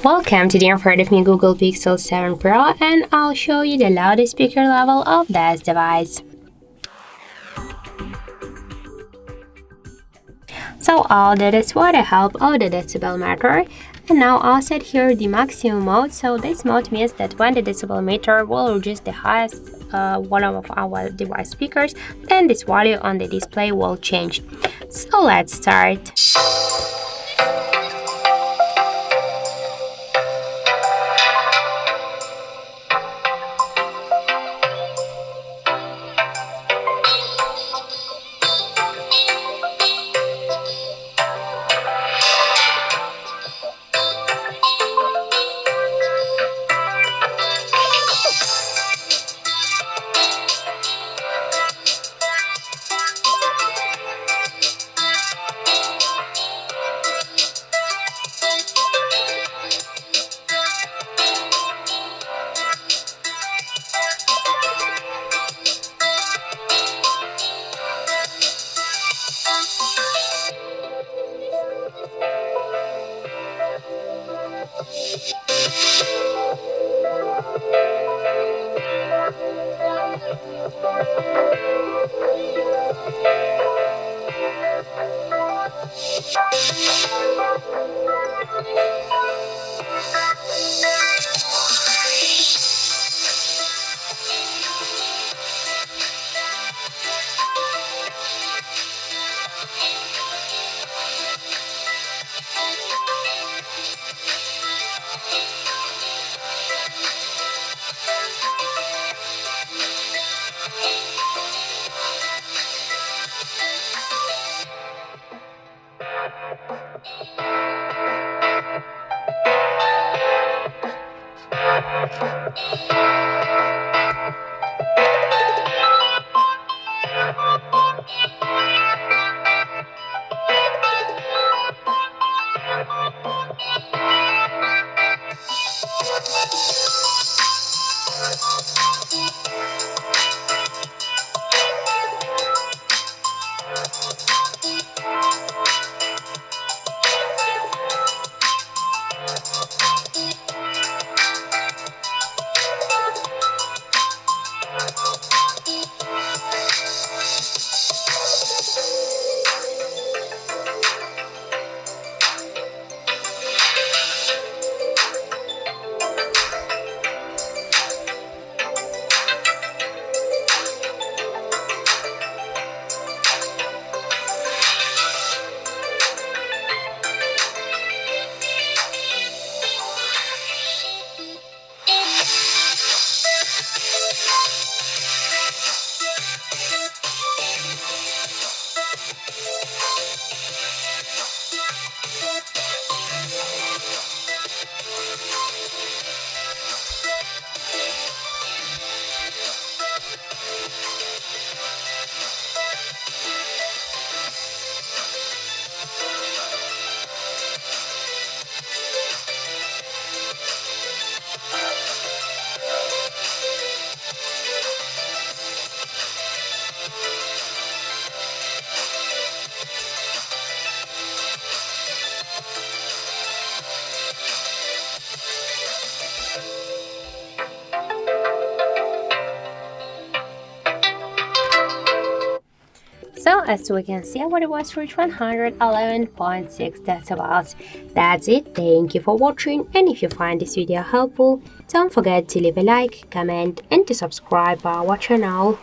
Welcome to the in front of me Google Pixel 7 Pro, and I'll show you the loudest speaker level of this device. So all that is with the help of the decibel meter, and now I'll set here the maximum mode. So this mode means that when the decibel meter will reach the highest one of our device speakers, then this value on the display will change. So let's start. So as we can see, our device reached 111.6 decibels. That's it. Thank you for watching, and if you find this video helpful, don't forget to leave a like, comment, and to subscribe our channel.